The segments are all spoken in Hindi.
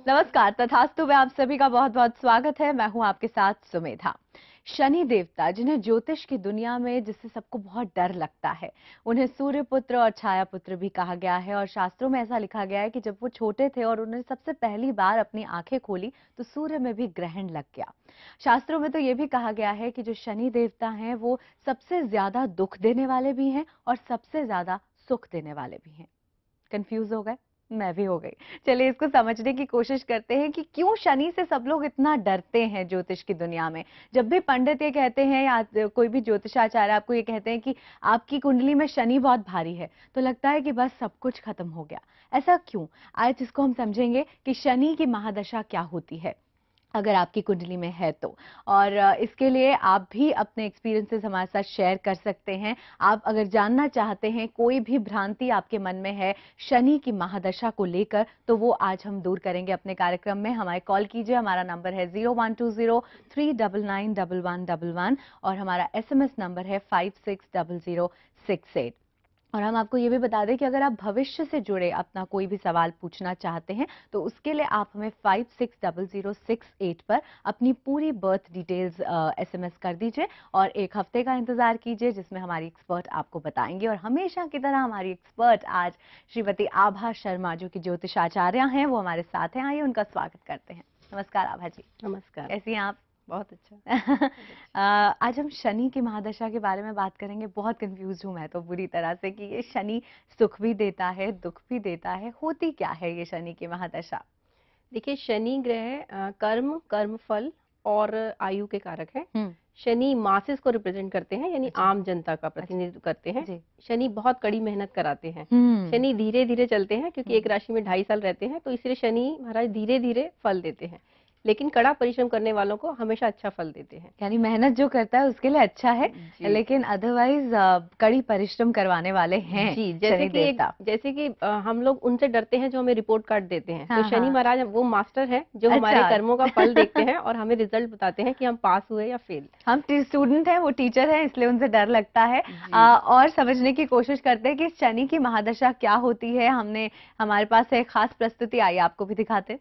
नमस्कार, तथास्तु में आप सभी का बहुत बहुत स्वागत है। मैं हूं आपके साथ सुमेधा। शनि देवता, जिन्हें ज्योतिष की दुनिया में जिससे सबको बहुत डर लगता है, उन्हें सूर्य पुत्र और छाया पुत्र भी कहा गया है। और शास्त्रों में ऐसा लिखा गया है कि जब वो छोटे थे और उन्हें सबसे पहली बार अपनी आंखें खोली तो सूर्य में भी ग्रहण लग गया। शास्त्रों में तो ये भी कहा गया है कि जो शनि देवता हैं वो सबसे ज्यादा दुख देने वाले भी हैं और सबसे ज्यादा सुख देने वाले भी हैं। कंफ्यूज हो गए? मैं भी हो गई। चलिए इसको समझने की कोशिश करते हैं कि क्यों शनि से सब लोग इतना डरते हैं ज्योतिष की दुनिया में। जब भी पंडित ये कहते हैं या कोई भी ज्योतिषाचार्य आपको ये कहते हैं कि आपकी कुंडली में शनि बहुत भारी है, तो लगता है कि बस सब कुछ खत्म हो गया। ऐसा क्यों? आज इसको हम समझेंगे कि शनि की महादशा क्या होती है अगर आपकी कुंडली में है तो। और इसके लिए आप भी अपने एक्सपीरियंसेस हमारे साथ शेयर कर सकते हैं। आप अगर जानना चाहते हैं, कोई भी भ्रांति आपके मन में है शनि की महादशा को लेकर, तो वो आज हम दूर करेंगे अपने कार्यक्रम में। हमारे कॉल कीजिए, हमारा नंबर है 0120391111 और हमारा SMS नंबर है 560068। और हम आपको ये भी बता दें कि अगर आप भविष्य से जुड़े अपना कोई भी सवाल पूछना चाहते हैं तो उसके लिए आप हमें 560068 पर अपनी पूरी बर्थ डिटेल्स SMS कर दीजिए और एक हफ्ते का इंतजार कीजिए, जिसमें हमारी एक्सपर्ट आपको बताएंगे। और हमेशा की तरह हमारी एक्सपर्ट आज श्रीमती आभा शर्मा, जो कि ज्योतिषाचार्य हैं, वो हमारे साथ हैं। आइए उनका स्वागत करते हैं। नमस्कार आभा जी। नमस्कार। कैसी हैं आप? बहुत अच्छा। आज हम शनि की महादशा के बारे में बात करेंगे। बहुत कंफ्यूज हूं मैं तो बुरी तरह से कि ये शनि सुख भी देता है, दुख भी देता है। होती क्या है ये शनि की महादशा? देखिए, शनि ग्रह कर्म, कर्मफल और आयु के कारक है। हम्म। शनि मासेस को रिप्रेजेंट करते हैं, यानी अच्छा। आम जनता का अच्छा प्रतिनिधित्व करते हैं। जी। शनि बहुत कड़ी मेहनत कराते हैं। हम्म। शनि धीरे धीरे चलते हैं, क्योंकि एक हम्म। राशि में 2.5 साल रहते हैं, तो इसलिए शनि महाराज धीरे धीरे फल देते हैं, लेकिन कड़ा परिश्रम करने वालों को हमेशा अच्छा फल देते हैं। यानी मेहनत जो करता है उसके लिए अच्छा है, जी लेकिन अदरवाइज कड़ी परिश्रम करवाने वाले हैं जी। शनि देवता। जैसे कि हम लोग उनसे डरते हैं जो हमें रिपोर्ट कार्ड देते हैं, तो हाँ शनि हाँ। महाराज वो मास्टर है जो हमारे अच्छा। कर्मों का फल देखते हैं और हमें रिजल्ट बताते हैं कि हम पास हुए या फेल। हम स्टूडेंट हैं, वो टीचर हैं, इसलिए उनसे डर लगता है। जी। और समझने की कोशिश करते हैं कि शनि की महादशा क्या होती है। हमारे पास एक खास प्रस्तुति आई, आपको भी दिखाते।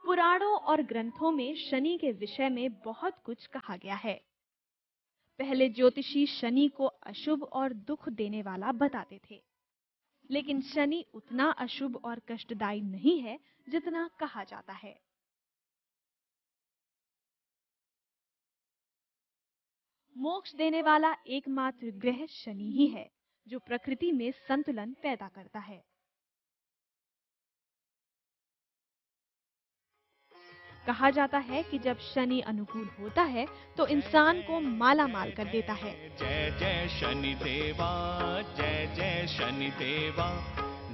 पुराणों और ग्रंथों में शनि के विषय में बहुत कुछ कहा गया है। पहले ज्योतिषी शनि को अशुभ और दुख देने वाला बताते थे, लेकिन शनि उतना अशुभ और कष्टदायी नहीं है जितना कहा जाता है। मोक्ष देने वाला एकमात्र ग्रह शनि ही है, जो प्रकृति में संतुलन पैदा करता है। कहा जाता है कि जब शनि अनुकूल होता है तो इंसान को माला माल कर देता है। जय जय शनि देवा, जय जय शनि देवा,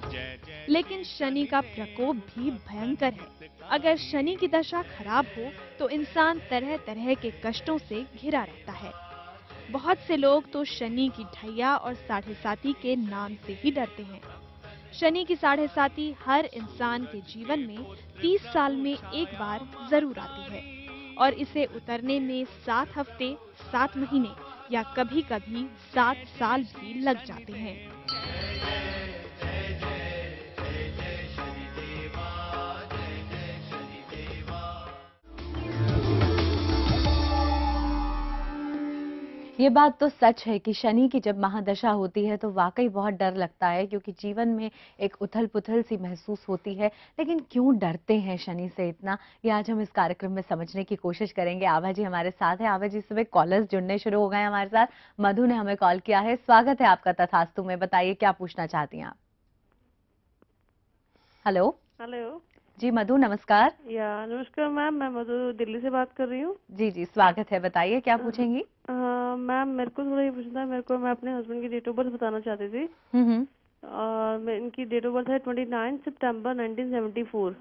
जय जय। लेकिन शनि का प्रकोप भी भयंकर है। अगर शनि की दशा खराब हो तो इंसान तरह तरह के कष्टों से घिरा रहता है। बहुत से लोग तो शनि की ढैया और साढ़े साती के नाम से ही डरते हैं। शनि की साढ़े साती हर इंसान के जीवन में 30 साल में एक बार जरूर आती है और इसे उतरने में 7 हफ्ते, 7 महीने या कभी-कभी 7 साल भी लग जाते हैं। ये बात तो सच है कि शनि की जब महादशा होती है तो वाकई बहुत डर लगता है, क्योंकि जीवन में एक उथल पुथल सी महसूस होती है। लेकिन क्यों डरते हैं शनि से इतना, ये आज हम इस कार्यक्रम में समझने की कोशिश करेंगे। आभा जी हमारे साथ है। आभा जी, इस समय कॉलर्स जुड़ने शुरू हो गए हैं हमारे साथ। मधु ने हमें कॉल किया है। स्वागत है आपका तथास्तु में। बताइए क्या पूछना चाहती हैं आप? हेलो। हेलो जी मधु, नमस्कार। नमस्कार मैम, मैं मधु दिल्ली से बात कर रही हूँ। जी जी, स्वागत है। बताइए क्या पूछेंगी? मैम, मेरे को थोड़ा ये पूछना था। मैं अपने हस्बैंड की डेट ऑफ बर्थ बताना चाहती थी। हम्म। और मैं इनकी डेट ऑफ बर्थ है 29 सितंबर 1974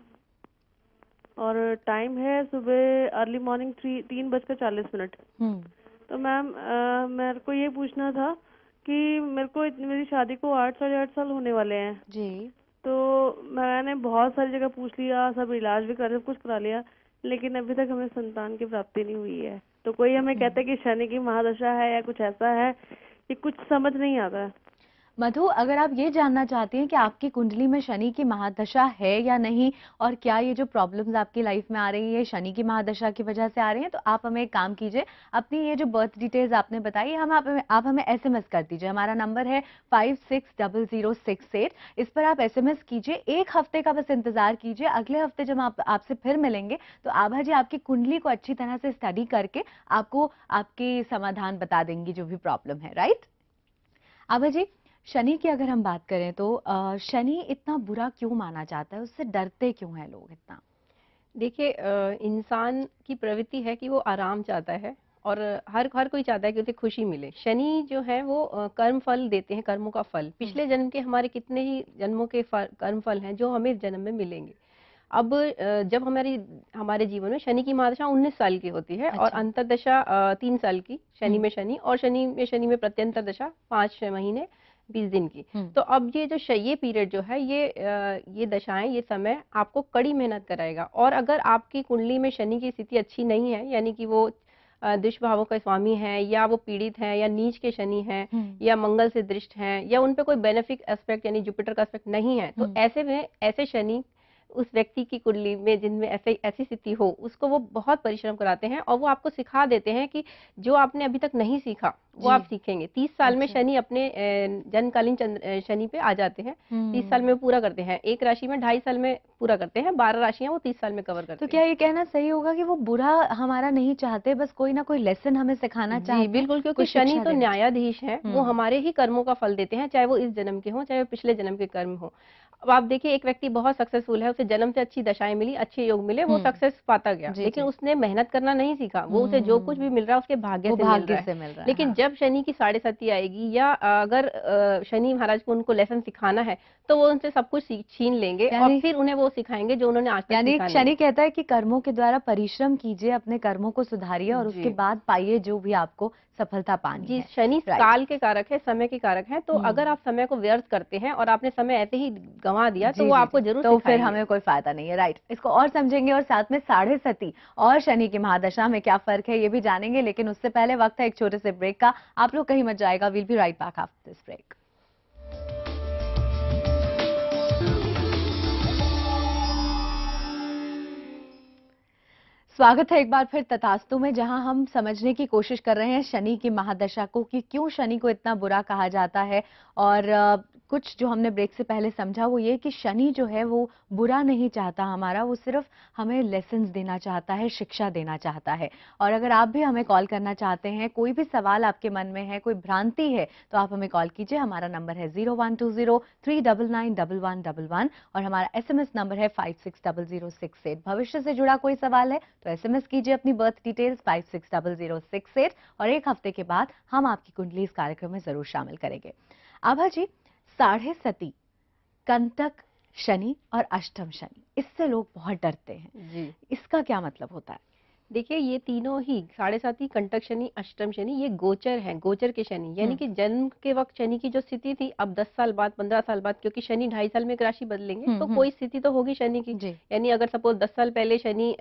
और टाइम है सुबह अर्ली मॉर्निंग 3:40। तो मैम मेरे को ये पूछना था कि मेरी शादी को 8 साढ़े 8 साल होने वाले हैं। जी। तो मैंने बहुत सारी जगह पूछ लिया, सब इलाज भी कर सब कुछ करा लिया, लेकिन अभी तक हमें संतान की प्राप्ति नहीं हुई है। तो कोई हमें कहता है कि शनि की महादशा है या कुछ ऐसा है कि कुछ समझ नहीं आता है। मधु, अगर आप ये जानना चाहती हैं कि आपकी कुंडली में शनि की महादशा है या नहीं और क्या ये जो प्रॉब्लम्स आपकी लाइफ में आ रही है शनि की महादशा की वजह से आ रही हैं, तो आप हमें एक काम कीजिए, अपनी ये जो बर्थ डिटेल्स आपने बताई आप हमें एसएमएस कर दीजिए। हमारा नंबर है 560068। इस पर आप एसएमएस कीजिए, एक हफ्ते का बस इंतजार कीजिए। अगले हफ्ते जब आपसे फिर मिलेंगे तो आभा जी आपकी कुंडली को अच्छी तरह से स्टडी करके आपको आपकी समाधान बता देंगी जो भी प्रॉब्लम है। राइट आभा जी, शनि की अगर हम बात करें तो शनि इतना बुरा क्यों माना जाता है, उससे डरते क्यों हैं लोग इतना? देखिए, इंसान की प्रवृत्ति है कि वो आराम चाहता है और हर हर कोई चाहता है कि उसे खुशी मिले। शनि जो है वो कर्म फल देते हैं, कर्मों का फल। पिछले जन्म के हमारे कितने ही जन्मों के कर्म फल हैं जो हमें इस जन्म में मिलेंगे। अब जब हमारे जीवन में शनि की महादशा 19 साल की होती है और अच्छा। अंतर्दशा 3 साल की, शनि में शनि, और शनि में प्रत्यंतर दशा 5 महीने 20 दिन की। तो अब ये जो ये पीरियड जो है ये दशाएं, ये समय आपको कड़ी मेहनत कराएगा। और अगर आपकी कुंडली में शनि की स्थिति अच्छी नहीं है, यानी कि वो दुष्भावों का स्वामी है, या वो पीड़ित है, या नीच के शनि हैं, या मंगल से दृष्ट हैं, या उन पे कोई बेनिफिक एस्पेक्ट यानी जुपिटर का एस्पेक्ट नहीं है, तो ऐसे में ऐसे शनि उस व्यक्ति की कुंडली में जिनमें ऐसी स्थिति हो, उसको वो बहुत परिश्रम कराते हैं और वो आपको सिखा देते हैं कि जो आपने अभी तक नहीं सीखा वो आप सीखेंगे। 30 साल में शनि अपने जन्मकालीन शनि पे आ जाते हैं। 30 साल में पूरा करते हैं। एक राशि में 2.5 साल में पूरा करते हैं, 12 राशियां वो 30 साल में कवर करते तो हैं। क्या ये कहना सही होगा कि वो बुरा हमारा नहीं चाहते, बस कोई ना कोई लेसन हमें सिखाना चाहते हैं? बिल्कुल, क्योंकि शनि तो न्यायाधीश है, वो हमारे ही कर्मों का फल देते हैं, चाहे वो इस जन्म के हों, चाहे वो पिछले जन्म के कर्म हो। अब आप देखिए, एक व्यक्ति बहुत सक्सेसफुल है, उसे जन्म से अच्छी दशाएं मिली, अच्छे योग मिले, वो सक्सेस पाता गया, लेकिन उसने मेहनत करना नहीं सीखा। वो उसे जो कुछ भी मिल रहा है उसके भाग्य से मिल रहा है। लेकिन जब शनि की 7.5 आएगी, या अगर शनि महाराज को उनको लेसन सिखाना है, तो वो उनसे सब कुछ छीन लेंगे और फिर उन्हें वो सिखाएंगे जो उन्होंने आज तक सीखा नहीं। यानी शनि कहता है कि कर्मों के द्वारा परिश्रम कीजिए, अपने कर्मों को सुधारिए और उसके बाद पाइए जो भी आपको सफलता पानी है। शनि काल के कारक है, समय के कारक है, तो अगर आप समय को व्यर्थ करते हैं और आपने समय ऐसे ही गंवा दिया तो वो आपको जरूर तो फिर हमें कोई फायदा नहीं है। राइट, इसको और समझेंगे और साथ में 7.5 और शनि की महादशा में क्या फर्क है ये भी जानेंगे, लेकिन उससे पहले वक्त है एक छोटे से ब्रेक का। आप लोग कहीं मत जाएगा, will be right back after this break. स्वागत है एक बार फिर तथास्तु में, जहां हम समझने की कोशिश कर रहे हैं शनि की महादशा को कि क्यों शनि को इतना बुरा कहा जाता है। और कुछ जो हमने ब्रेक से पहले समझा वो ये कि शनि जो है वो बुरा नहीं चाहता हमारा, वो सिर्फ हमें लेसन्स देना चाहता है, शिक्षा देना चाहता है। और अगर आप भी हमें कॉल करना चाहते हैं, कोई भी सवाल आपके मन में है, कोई भ्रांति है, तो आप हमें कॉल कीजिए। हमारा नंबर है 0120399111 और हमारा एसएमएस नंबर है 560068। भविष्य से जुड़ा कोई सवाल है तो एसएमएस कीजिए अपनी बर्थ डिटेल्स 560068 और एक हफ्ते के बाद हम आपकी कुंडली इस कार्यक्रम में जरूर शामिल करेंगे। आभा जी, 7.5 कंटक शनि और अष्टम शनि, इससे लोग बहुत डरते हैं जी। इसका क्या मतलब होता है? देखिए, ये तीनों ही 7.5 कंटक शनि, अष्टम शनि, ये गोचर हैं, गोचर के शनि, यानी कि जन्म के वक्त शनि की जो स्थिति थी, अब 10 साल बाद, 15 साल बाद, क्योंकि शनि 2.5 साल में एक राशि बदलेंगे, तो कोई स्थिति तो होगी शनि की। यानी अगर सपोज 10 साल पहले शनि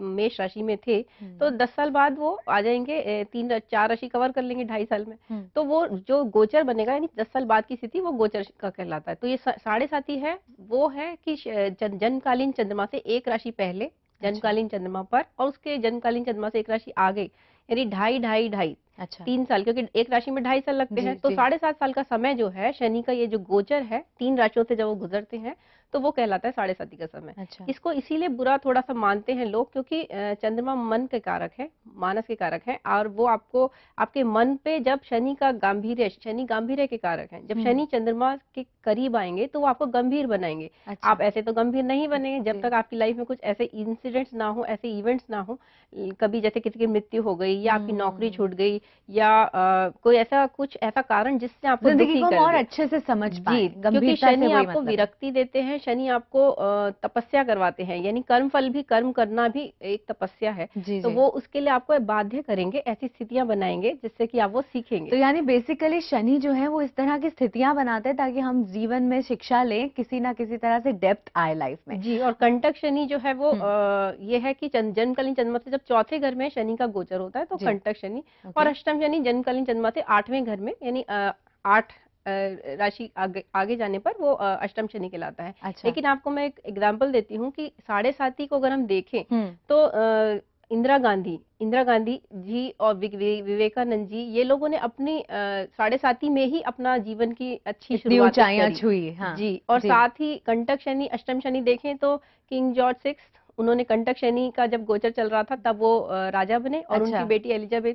मेष राशि में थे, तो 10 साल बाद वो आ जाएंगे 3-4 राशि कवर कर लेंगे 2.5 साल में। तो वो जो गोचर बनेगा, यानी 10 साल बाद की स्थिति, वो गोचर का कहलाता है। तो ये 7.5 है, वो है कि जन्मकालीन चंद्रमा से एक राशि पहले, जन्मकालीन चंद्रमा पर, और उसके जन्मकालीन चंद्रमा से एक राशि आगे, यानी 2.5 3 साल, क्योंकि एक राशि में 2.5 साल लगते हैं। तो 7.5 साल का समय जो है शनि का, ये जो गोचर है, 3 राशियों से जब वो गुजरते हैं, तो वो कहलाता है साढ़े साती का समय। अच्छा। इसको इसीलिए बुरा थोड़ा सा मानते हैं लोग, क्योंकि चंद्रमा मन के कारक है, मानस के कारक है, और वो आपको आपके मन पे जब शनि गांभीर्य के कारक है, जब शनि चंद्रमा के करीब आएंगे तो वो आपको गंभीर बनाएंगे। अच्छा। आप ऐसे तो गंभीर नहीं बनेंगे जब तक आपकी लाइफ में कुछ ऐसे इंसिडेंट्स ना हो, ऐसे इवेंट्स ना हो, कभी जैसे किसी की मृत्यु हो गई या आपकी नौकरी छूट गई या कोई कुछ ऐसा कारण जिससे आपको जिंदगी दुखी को हम कर और दे। अच्छे से समझ जी, पाएं, क्योंकि गंभीरता से शनि वही आपको मतलब है। विरक्ति देते हैं, शनि आपको तपस्या करवाते हैं, यानी कर्म करना भी एक तपस्या है। जी, तो जी। वो उसके लिए आपको बाध्य करेंगे, ऐसी स्थितियां बनाएंगे जिससे कि आप वो सीखेंगे। तो यानी बेसिकली शनि जो है वो इस तरह की स्थितियां बनाते हैं ताकि हम जीवन में शिक्षा लें, किसी ना किसी तरह से डेप्थ आए लाइफ में। जी, और कंटक शनि जो है वो ये है कि जन्मकालीन चंद्रमा से जब चौथे घर में शनि का गोचर होता है तो कंटक शनि, और अष्टम शनि जन्मकालीन चंद्रमा से 8वें घर में, यानी 8 राशि आगे जाने पर वो अष्टम शनि कहलाता है। अच्छा। लेकिन आपको मैं एक एग्जांपल देती हूँ कि साढ़े साती को अगर हम देखें तो इंदिरा गांधी जी और विवेकानंद जी, ये लोगों ने अपनी साढ़े साती में ही अपना जीवन की अच्छी शुरुआत ऊंचाइयां करी। छुई। हाँ। जी, और जी। साथ ही कंटक शनि अष्टम शनि देखें तो किंग जॉर्ज 6 उन्होंने कंटक शनि का जब गोचर चल रहा था तब वो राजा बने, और अच्छा। उनकी बेटी एलिजाबेथ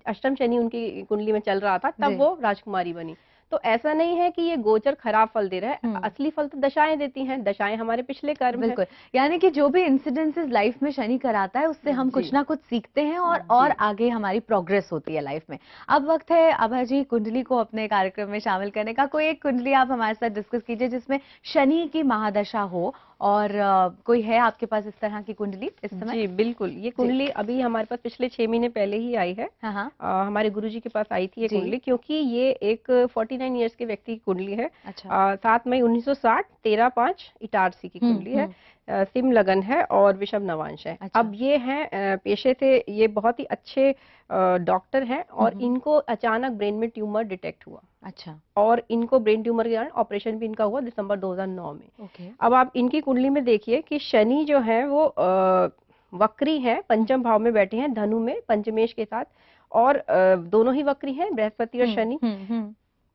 अष्टम शनि उनकी कुंडली में चल रहा था तब वो राजकुमारी बनी। तो ऐसा नहीं है कि ये गोचर खराब फल दे रहा है, असली फल तो दशाएं देती हैं, दशाएं हमारे पिछले कर्म है। बिल्कुल, यानी कि जो भी इंसिडेंसेस लाइफ में शनि कराता है उससे हम कुछ ना कुछ सीखते हैं और आगे हमारी प्रोग्रेस होती है लाइफ में। अब वक्त है आभा जी कुंडली को अपने कार्यक्रम में शामिल करने का। कोई एक कुंडली आप हमारे साथ डिस्कस कीजिए जिसमें शनि की महादशा हो, और कोई है आपके पास इस तरह की कुंडली इस समय? जी बिल्कुल, ये कुंडली अभी हमारे पास पिछले 6 महीने पहले ही आई है। हाँ। हमारे गुरुजी के पास आई थी ये कुंडली, क्योंकि ये एक 49 इयर्स के व्यक्ति की कुंडली है। अच्छा। 7 मई 1960, 13/5 इटारसी की कुंडली है। सिम लगन है और विषम नवांश है। अच्छा। अब ये है पेशे से ये बहुत ही अच्छे डॉक्टर हैं, और इनको अचानक ब्रेन में ट्यूमर डिटेक्ट हुआ। अच्छा। और इनको ब्रेन ट्यूमर के कारण ऑपरेशन भी इनका हुआ दिसंबर 2009 में। ओके। अब आप इनकी कुंडली में देखिए कि शनि जो है वो वक्री है, पंचम भाव में बैठे हैं धनु में पंचमेश के साथ, और दोनों ही वक्री हैं, बृहस्पति और शनि।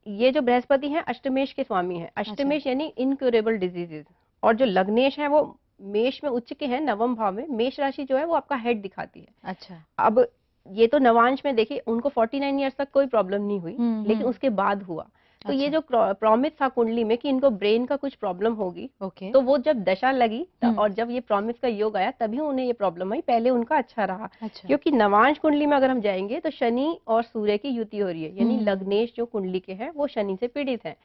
ये जो बृहस्पति हैं अष्टमेश के स्वामी हैं। अष्टमेश यानी इनक्यूरेबल डिजीजेज, और जो लग्नेश है वो मेष में उच्च के हैं, नवम भाव में। मेष राशि जो है वो आपका हेड दिखाती है। अच्छा। अब ये तो नवांश में देखिए उनको 49 इयर्स तक कोई प्रॉब्लम नहीं हुई, लेकिन उसके बाद हुआ। तो ये जो प्रॉमिस था कुंडली में कि इनको ब्रेन का कुछ प्रॉब्लम होगी, तो वो जब दशा लगी और जब ये प्रॉमिस का योग आया तभी उन्हें ये प्रॉब्लम आई। पहले उनका अच्छा रहा। क्योंकि नवांश कुंडली में अगर हम जाएंगे तो शनि और सूर्य की युति हो रही है, यानी लग्नेश जो कुंडली के हैं वो शनि से पीड़ित हैं,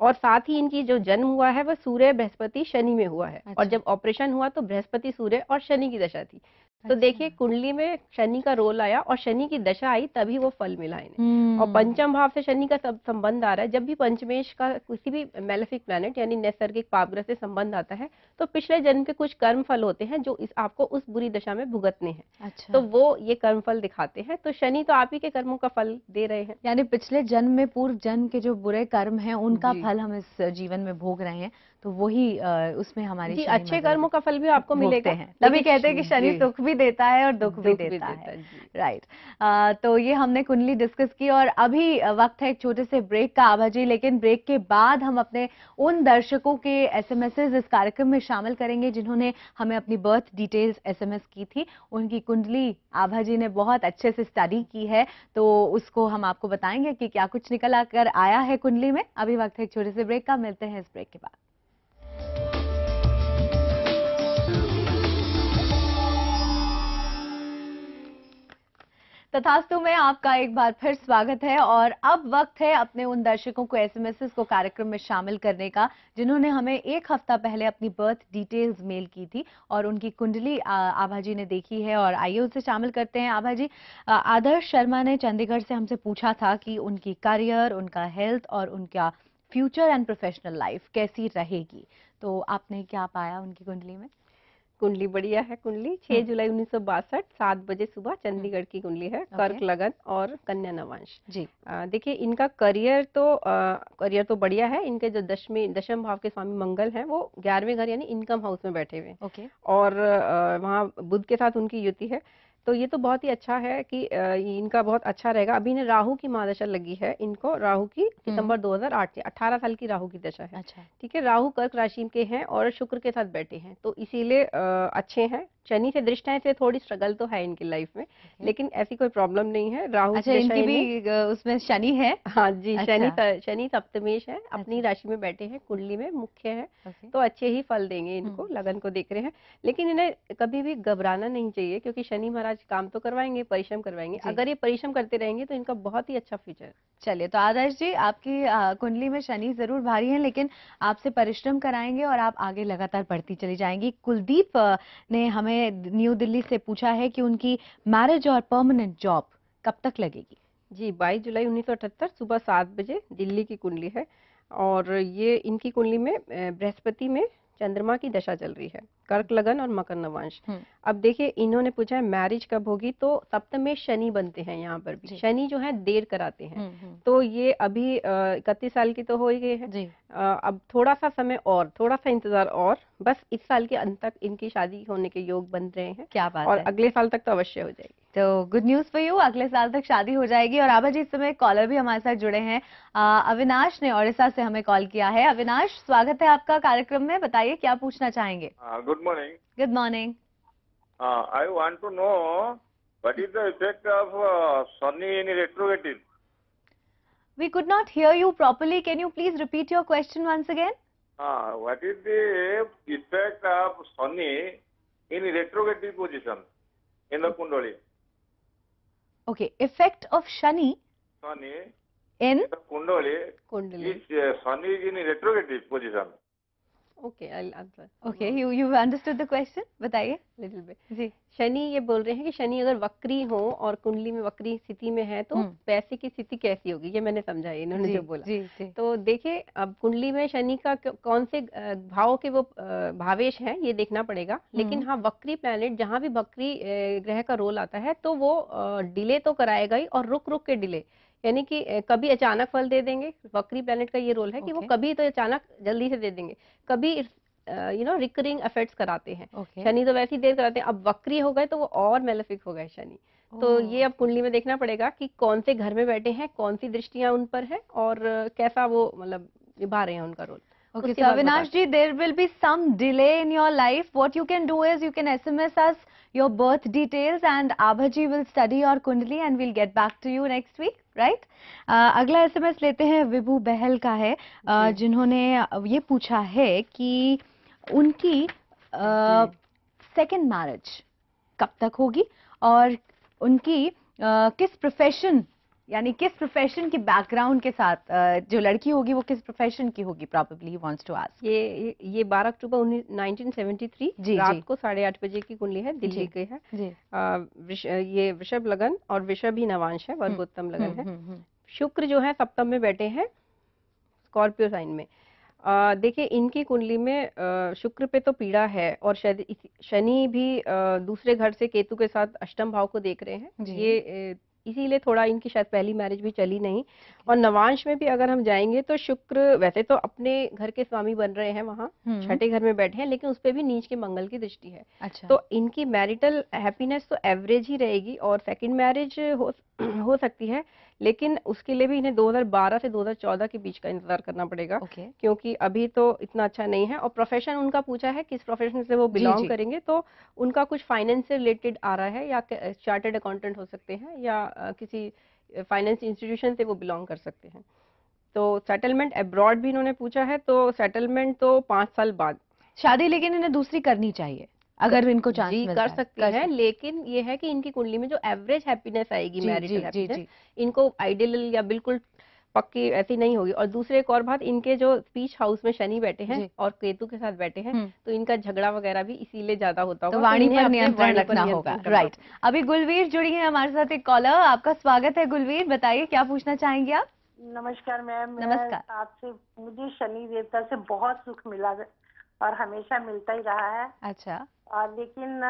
और साथ ही इनकी जो जन्म हुआ है वह सूर्य बृहस्पति शनि में हुआ है। और जब ऑपरेशन हुआ तो बृहस्पति सूर्य और शनि की दशा थी। तो देखिए कुंडली में शनि का रोल आया और शनि की दशा आई तभी वो फल मिला इन्हें। और पंचम भाव से शनि का संबंध आ रहा है। जब भी पंचमेश का किसी भी मैलेफिक प्लैनेट यानी नैसर्गिक पापग्रह से संबंध आता है तो पिछले जन्म के कुछ कर्म फल होते हैं जो आपको उस बुरी दशा में भुगतने हैं। तो वो ये कर्म फल दिखाते हैं। तो शनि तो आप ही के कर्मों का फल दे रहे हैं, यानी पिछले जन्म में पूर्व जन्म के जो बुरे कर्म हैं उनका फल हम इस जीवन में भोग रहे हैं, तो वही उसमें हमारी अच्छे कर्मों का फल भी आपको मिलेगा। तभी कहते हैं कि शनि सुख भी देता है और दुख भी देता है। राइट। तो ये हमने कुंडली डिस्कस की, और अभी वक्त है एक छोटे से ब्रेक का आभा जी। लेकिन ब्रेक के बाद हम अपने उन दर्शकों के एसएमएसेस इस कार्यक्रम में शामिल करेंगे जिन्होंने हमें अपनी बर्थ डिटेल्स एसएमएस की थी। उनकी कुंडली आभा जी ने बहुत अच्छे से स्टडी की है, तो उसको हम आपको बताएंगे कि क्या कुछ निकल आकर आया है कुंडली में। अभी वक्त है एक छोटे से ब्रेक का, मिलते हैं इस ब्रेक के बाद। तथास्तु में आपका एक बार फिर स्वागत है, और अब वक्त है अपने उन दर्शकों को एसएमएस को कार्यक्रम में शामिल करने का जिन्होंने हमें एक हफ्ता पहले अपनी बर्थ डिटेल्स मेल की थी और उनकी कुंडली आभा जी ने देखी है। और आइए उसे शामिल करते हैं। आभा जी, आदर्श शर्मा ने चंडीगढ़ से हमसे पूछा था कि उनकी करियर, उनका हेल्थ और उनका फ्यूचर एंड प्रोफेशनल लाइफ कैसी रहेगी, तो आपने क्या पाया उनकी कुंडली में? कुंडली बढ़िया है। कुंडली 6 जुलाई 1962 7 बजे सुबह चंडीगढ़ की कुंडली है। कर्क लगन और कन्या नवांश जी। देखिए इनका करियर तो बढ़िया है। इनके जो दशम भाव के स्वामी मंगल हैं वो 11वें घर यानी इनकम हाउस में बैठे हुए हैं। और वहाँ बुध के साथ उनकी युति है। तो ये तो बहुत ही अच्छा है कि इनका बहुत अच्छा रहेगा। अभी इन्हें राहु की महादशा लगी है, इनको राहु की सितंबर 2008 से 18 साल की राहु की दशा है। अच्छा। ठीक है, राहु कर्क राशि के हैं और शुक्र के साथ बैठे हैं, तो इसीलिए अच्छे हैं। शनि से दृष्ट है, इसलिए थोड़ी स्ट्रगल तो है इनकी लाइफ में, लेकिन ऐसी कोई प्रॉब्लम नहीं है। राहु अच्छा, की दशा इनकी भी उसमें शनि है? हाँ जी, अच्छा। शनि सप्तमेश है, अपनी अच्छा। राशि में बैठे हैं, कुंडली में मुख्य है, ओके। तो अच्छे ही फल देंगे इनको, लगन को देख रहे हैं। लेकिन इन्हें कभी भी घबराना नहीं चाहिए, क्योंकि शनि महाराज काम तो करवाएंगे, परिश्रम करवाएंगे। अगर ये परिश्रम करते रहेंगे तो इनका बहुत ही अच्छा फ्यूचर है। चलिए, तो आदर्श जी, आपकी कुंडली में शनि जरूर भारी है, लेकिन आपसे परिश्रम कराएंगे और आप आगे लगातार बढ़ती चली जाएंगी। कुलदीप ने हमें न्यू दिल्ली से पूछा है कि उनकी मैरिज और परमानेंट जॉब कब तक लगेगी? जी, 22 जुलाई 1978 सुबह 7 बजे दिल्ली की कुंडली है, और ये इनकी कुंडली में बृहस्पति में चंद्रमा की दशा चल रही है, कर्क लगन और मकर नवांश। अब देखिए, इन्होंने पूछा है मैरिज कब होगी, तो सप्तम में शनि बनते हैं यहाँ पर भी। शनि जो है देर कराते हैं, तो ये अभी 31 साल की तो हो ही गए हैं। अब थोड़ा सा समय और, थोड़ा सा इंतजार और, बस इस साल के अंत तक इनकी शादी होने के योग बन रहे हैं। क्या बात और है। अगले साल तक तो अवश्य हो जाएगी। तो गुड न्यूज फॉर यू, अगले साल तक शादी हो जाएगी। और आभा जी, इस समय कॉलर भी हमारे साथ जुड़े हैं। अविनाश ने ओडिशा से हमें कॉल किया है। अविनाश, स्वागत है आपका कार्यक्रम में, बताइए क्या पूछना चाहेंगे? Good morning. Good morning. I want to know what is the effect of Sunny in retrograde? We could not hear you properly. Can you please repeat your question once again? What is the effect of Sunny in retrograde position in the Kundali? Okay, effect of Shani Sunny in the Kundali is Sunny is in retrograde position. Okay, I'll answer. Okay, you understood the question? बताइए। Little bit. जी। शनि ये बोल रहे हैं कि शनि अगर वक्री हो और कुंडली में वक्री स्थिति में है तो पैसे की स्थिति कैसी होगी, ये मैंने समझा है इन्होंने जो बोला। जी। तो देखिए, अब कुंडली में शनि का कौन से भाव के वो भावेश हैं ये देखना पड़ेगा। लेकिन हाँ, वक्री प्लैनेट जहाँ भी वक्री ग्रह का रोल आता है तो वो डिले तो कराएगा ही, और रुक रुक के डिले, यानी कि कभी अचानक फल दे देंगे। वक्री प्लैनेट का ये रोल है कि वो कभी तो अचानक जल्दी से दे देंगे, कभी रिकरिंग इफेक्ट्स कराते हैं। शनि तो वैसे ही देर कराते हैं, अब वक्री हो गए तो वो और मेलेफिक हो गए शनि। तो ये अब कुंडली में देखना पड़ेगा कि कौन से घर में बैठे हैं, कौन सी दृष्टियां उन पर है, और कैसा वो मतलब निभा रहे हैं उनका role. Okay, so Avinash ji, there will be some delay in your life. What you can do is you can SMS us your birth details and Abha ji will study your Kundali and we'll get back to you next week, right? अगला SMS लेते हैं, विभू बहल का है, जिन्होंने ये पूछा है कि उनकी सेकंड मैरिज कब तक होगी और उनकी किस प्रोफेशन, यानी किस प्रोफेशन की बैकग्राउंड के साथ जो लड़की होगी वो किस प्रोफेशन की होगी, probably he wants to ask। ये 12 अक्टूबर 1973 रात को 8:30 बजे की कुंडली है, दिल्ली की है। ये वृषभ लगन और वृषभ ही नवांश है, वर्गोत्तम लगन है। शुक्र जो है सप्तम में बैठे हैं, स्कॉर्पियो साइन में। देखिए, इनकी कुंडली में शुक्र पे तो पीड़ा है, और शायद शनि भी दूसरे घर से केतु के साथ अष्टम भाव को देख रहे हैं। ये इसीलिए थोड़ा इनकी शायद पहली मैरिज भी चली नहीं। और नवांश में भी अगर हम जाएंगे तो शुक्र वैसे तो अपने घर के स्वामी बन रहे हैं, वहाँ छठे घर में बैठे हैं, लेकिन उस पे भी नीच के मंगल की दृष्टि है। अच्छा। तो इनकी मैरिटल हैप्पीनेस तो एवरेज ही रहेगी, और सेकंड मैरिज हो सकती है, लेकिन उसके लिए भी इन्हें 2012 से 2014 के बीच का इंतजार करना पड़ेगा। क्योंकि अभी तो इतना अच्छा नहीं है। और प्रोफेशन उनका पूछा है किस प्रोफेशन से वो बिलोंग करेंगे, तो उनका कुछ फाइनेंस से रिलेटेड आ रहा है, या चार्टर्ड अकाउंटेंट हो सकते हैं, या किसी फाइनेंस इंस्टीट्यूशन से वो बिलोंग कर सकते हैं। तो सेटलमेंट अब्रॉड भी इन्होंने पूछा है, तो सेटलमेंट तो 5 साल बाद शादी, लेकिन इन्हें दूसरी करनी चाहिए अगर इनको चांस मिलता है। कर सकती है, लेकिन ये है कि इनकी कुंडली में जो एवरेज हैप्पीनेस आएगी, मैरिटल हैप्पीनेस, इनको आइडियल या बिल्कुल पक्की ऐसी नहीं होगी। और दूसरे एक और बात, इनके जो स्पीच हाउस में शनि बैठे हैं और केतु के साथ बैठे हैं, तो इनका झगड़ा वगैरह भी इसीलिए ज्यादा होता होगा। तो वाणी पर नियंत्रण रखना होगा, राइट। अभी गुलवीर जुड़ी है हमारे साथ, एक कॉलर। आपका स्वागत है गुलवीर, बताइए क्या पूछना चाहेंगे आप? नमस्कार मैम। नमस्कार। आपसे मुझे शनि देवता से बहुत सुख मिला और हमेशा मिलता ही रहा है। अच्छा। लेकिन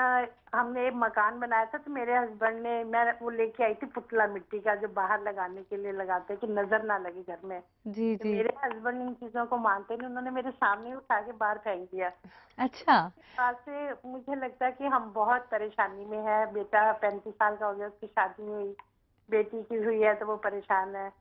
हमने एक मकान बनाया था, तो मेरे हस्बैंड ने, मैं वो लेके आई थी पुतला मिट्टी का, जो बाहर लगाने के लिए लगाते हैं कि नजर ना लगे घर में। जी तो जी। मेरे हस्बैंड इन चीजों को मानते नहीं, उन्होंने मेरे सामने उठा के बाहर फेंक दिया। अच्छा। बाद से मुझे लगता है कि हम बहुत परेशानी में है। बेटा 35 साल का हो गया, उसकी शादी नहीं हुई, बेटी की हुई है तो वो परेशान है।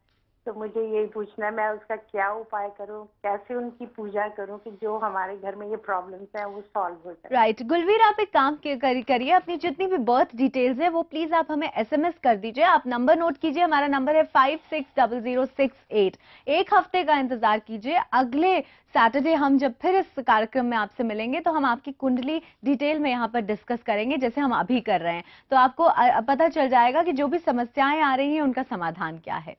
तो मुझे यही पूछना है, मैं उसका क्या उपाय करूं, कैसे उनकी पूजा करूं कि जो हमारे घर में ये प्रॉब्लम्स हैं वो सॉल्व हो जाए। राइट गुलवीर, आप एक काम करिए, अपनी जितनी भी बर्थ डिटेल्स है वो प्लीज आप हमें एसएमएस कर दीजिए। आप नंबर नोट कीजिए, हमारा नंबर है 560068। एक हफ्ते का इंतजार कीजिए, अगले सैटरडे हम जब फिर इस कार्यक्रम में आपसे मिलेंगे तो हम आपकी कुंडली डिटेल में यहाँ पर डिस्कस करेंगे, जैसे हम अभी कर रहे हैं। तो आपको पता चल जाएगा कि जो भी समस्याएं आ रही हैं उनका समाधान क्या है।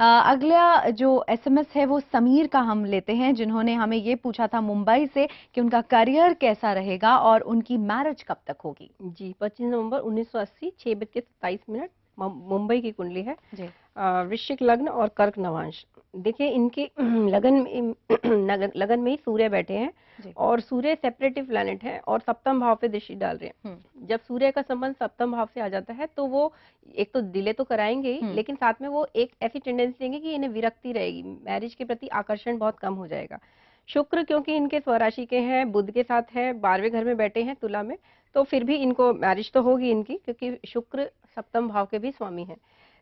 अगला जो एसएमएस है वो समीर का हम लेते हैं, जिन्होंने हमें ये पूछा था मुंबई से कि उनका करियर कैसा रहेगा और उनकी मैरिज कब तक होगी। जी, 25 नवंबर 1980 6:27 मुंबई की कुंडली है। जी। वृश्चिक लग्न और कर्क नवांश। देखिए इनके लगन में ही सूर्य बैठे हैं जी। और सूर्य सेपरेटिव प्लैनेट है और सप्तम भाव पे दृष्टि डाल रहे हैं। जब सूर्य का संबंध सप्तम भाव से आ जाता है तो वो एक तो डिले तो कराएंगे ही, लेकिन साथ में वो एक ऐसी टेंडेंसी देंगे कि इन्हें विरक्ति रहेगी, मैरिज के प्रति आकर्षण बहुत कम हो जाएगा। शुक्र क्योंकि इनके स्वराशि के हैं, बुध के साथ है, 12वें घर में बैठे हैं तुला में, तो फिर भी इनको मैरिज तो होगी इनकी, क्योंकि शुक्र सप्तम भाव के भी स्वामी हैं।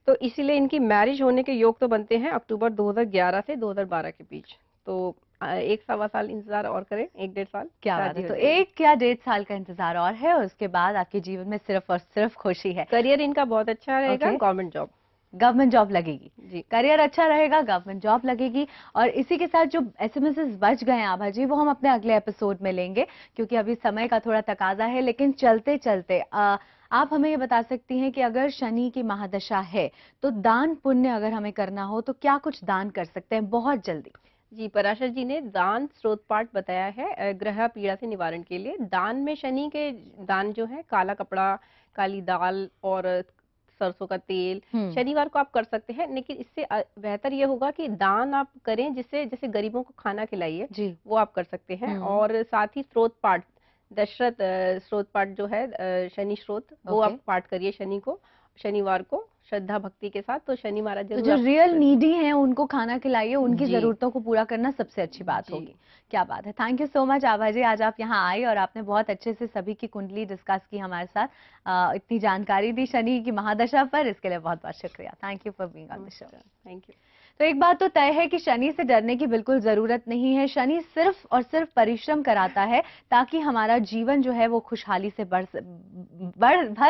तो इसीलिए इनकी मैरिज होने के योग तो बनते हैं अक्टूबर 2011 से 2012 के बीच। तो 1-1.25 साल इंतजार और करें, 1-1.5 साल। क्या बात है, तो 1 या 1.5 साल का इंतजार और है और उसके बाद आपके जीवन में सिर्फ और सिर्फ खुशी है। करियर इनका बहुत अच्छा रहेगा, गवर्नमेंट जॉब लगेगी जी। करियर अच्छा रहेगा, गवर्नमेंट जॉब लगेगी। और इसी के साथ जो एसएमएसेस बच गए हैं आभा जी, वो हम अपने अगले एपिसोड में लेंगे, क्योंकि अभी समय का थोड़ा तकाजा है। लेकिन चलते चलते आप हमें ये बता सकती हैं कि अगर शनि की महादशा है तो दान पुण्य अगर हमें करना हो तो क्या कुछ दान कर सकते हैं बहुत जल्दी। जी, पराशर जी ने दान स्रोत पाठ बताया है ग्रह पीड़ा से निवारण के लिए। दान में शनि के दान जो है, काला कपड़ा, काली दाल और सरसों का तेल शनिवार को आप कर सकते हैं। लेकिन इससे बेहतर ये होगा कि दान आप करें जिससे, जैसे गरीबों को खाना खिलाइए, वो आप कर सकते हैं। और साथ ही स्रोत पाठ, दशरथ स्रोत पाठ जो है शनि स्रोत, वो आप पाठ करिए शनि को, शनिवार को श्रद्धा भक्ति के साथ। तो शनि महाराज तो जो रियल नीडी हैं उनको खाना खिलाइए, उनकी जरूरतों को पूरा करना सबसे अच्छी बात होगी। क्या बात है, थैंक यू सो मच आभा जी, आज आप यहाँ आई और आपने बहुत अच्छे से सभी की कुंडली डिस्कस की हमारे साथ, इतनी जानकारी दी शनि की महादशा पर, इसके लिए बहुत बहुत शुक्रिया। Thank you for being on the show. Thank you. तो एक बात तो तय है कि शनि से डरने की बिल्कुल जरूरत नहीं है। शनि सिर्फ और सिर्फ परिश्रम कराता है ताकि हमारा जीवन जो है वो खुशहाली से भर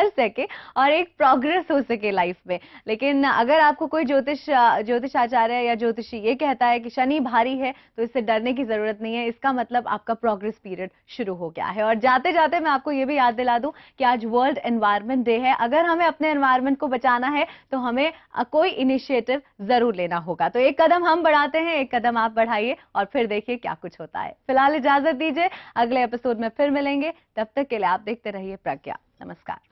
सके और एक प्रोग्रेस हो सके लाइफ में। लेकिन अगर आपको कोई ज्योतिष आचार्य या ज्योतिषी ये कहता है कि शनि भारी है तो इससे डरने की जरूरत नहीं है, इसका मतलब आपका प्रोग्रेस पीरियड शुरू हो गया है। और जाते जाते मैं आपको ये भी याद दिला दूं कि आज वर्ल्ड एनवायरनमेंट डे है। अगर हमें अपने एनवायरनमेंट को बचाना है तो हमें कोई इनिशिएटिव जरूर लेना होगा। तो एक कदम हम बढ़ाते हैं, एक कदम आप बढ़ाइए और फिर देखिए क्या कुछ होता है। फिलहाल इजाजत दीजिए, अगले एपिसोड में फिर मिलेंगे, तब तक के लिए आप देखते रहिए प्रज्ञा। नमस्कार।